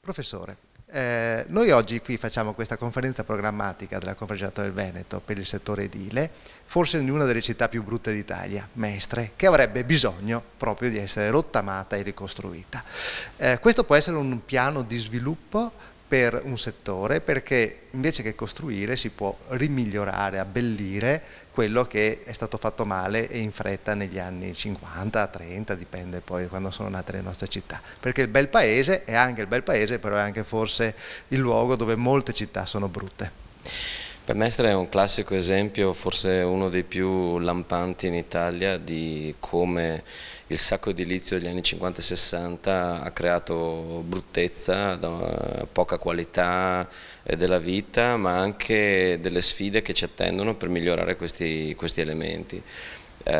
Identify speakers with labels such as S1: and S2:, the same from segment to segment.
S1: Professore, noi oggi qui facciamo questa conferenza programmatica della Confagirato del Veneto per il settore edile, forse in una delle città più brutte d'Italia, Mestre, che avrebbe bisogno proprio di essere rottamata e ricostruita. Questo può essere un piano di sviluppo per un settore, perché invece che costruire si può rimigliorare, abbellire quello che è stato fatto male e in fretta negli anni 50, 30, dipende poi quando sono nate le nostre città. Perché il bel paese è anche il bel paese, però è anche forse il luogo dove molte città sono brutte.
S2: Per Mestre è un classico esempio, forse uno dei più lampanti in Italia, di come il sacco edilizio degli anni 50 e 60 ha creato bruttezza, poca qualità della vita, ma anche delle sfide che ci attendono per migliorare questi elementi.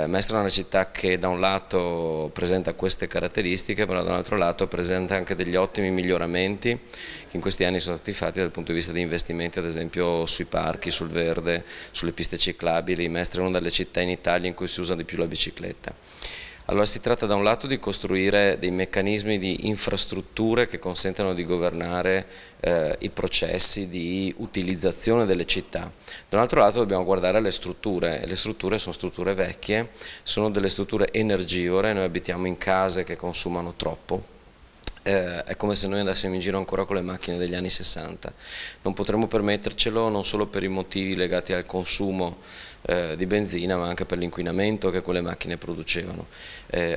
S2: Mestre è una città che da un lato presenta queste caratteristiche, però dall'altro lato presenta anche degli ottimi miglioramenti che in questi anni sono stati fatti dal punto di vista di investimenti, ad esempio sui parchi, sul verde, sulle piste ciclabili. Mestre è una delle città in Italia in cui si usa di più la bicicletta. Allora si tratta da un lato di costruire dei meccanismi di infrastrutture che consentano di governare i processi di utilizzazione delle città. Da un altro lato dobbiamo guardare le strutture, e le strutture sono strutture vecchie, sono delle strutture energivore, noi abitiamo in case che consumano troppo. È come se noi andassimo in giro ancora con le macchine degli anni 60, non potremmo permettercelo non solo per i motivi legati al consumo di benzina, ma anche per l'inquinamento che quelle macchine producevano.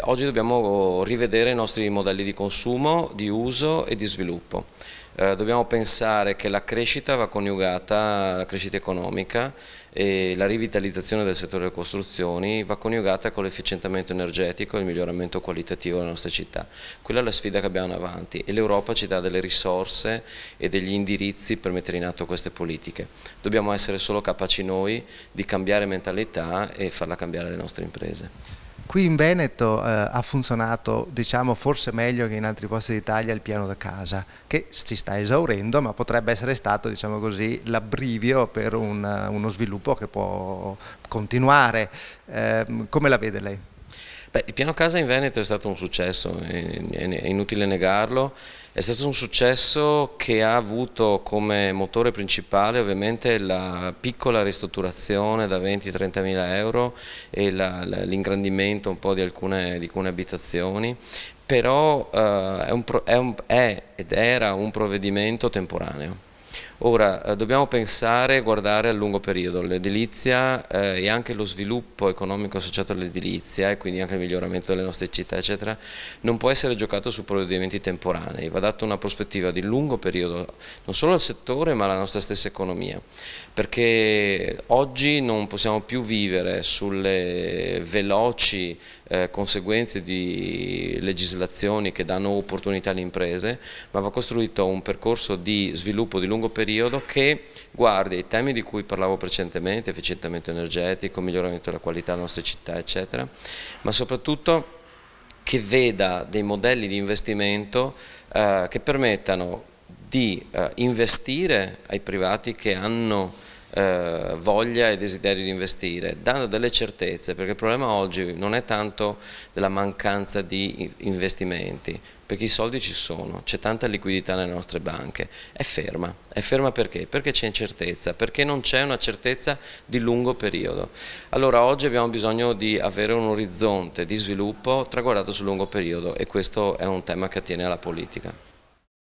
S2: Oggi dobbiamo rivedere i nostri modelli di consumo, di uso e di sviluppo. Dobbiamo pensare che la crescita va coniugata, la crescita economica e la rivitalizzazione del settore delle costruzioni va coniugata con l'efficientamento energetico e il miglioramento qualitativo delle nostre città. Quella è la sfida che abbiamo davanti e l'Europa ci dà delle risorse e degli indirizzi per mettere in atto queste politiche. Dobbiamo essere solo capaci noi di cambiare mentalità e farla cambiare le nostre imprese.
S1: Qui in Veneto ha funzionato, diciamo, forse meglio che in altri posti d'Italia il piano da casa, che si sta esaurendo, ma potrebbe essere stato, diciamo così, l'abbrivio per uno sviluppo che può continuare. Come la vede lei?
S2: Beh, il piano casa in Veneto è stato un successo, è inutile negarlo, è stato un successo che ha avuto come motore principale ovviamente la piccola ristrutturazione da 20-30 mila euro e l'ingrandimento un po' di alcune abitazioni, però è ed era un provvedimento temporaneo. Ora dobbiamo pensare e guardare a lungo periodo. L'edilizia e anche lo sviluppo economico associato all'edilizia e quindi anche il miglioramento delle nostre città eccetera non può essere giocato su provvedimenti temporanei, va data una prospettiva di lungo periodo non solo al settore ma alla nostra stessa economia, perché oggi non possiamo più vivere sulle veloci conseguenze di legislazioni che danno opportunità alle imprese, ma va costruito un percorso di sviluppo di lungo periodo che guardi ai temi di cui parlavo precedentemente, efficientamento energetico, miglioramento della qualità delle nostre città eccetera, ma soprattutto che veda dei modelli di investimento che permettano di investire ai privati che hanno voglia e desiderio di investire, dando delle certezze, perché il problema oggi non è tanto della mancanza di investimenti, perché i soldi ci sono, c'è tanta liquidità nelle nostre banche, è ferma perché? Perché c'è incertezza, perché non c'è una certezza di lungo periodo. Allora oggi abbiamo bisogno di avere un orizzonte di sviluppo traguardato sul lungo periodo e questo è un tema che attiene alla politica.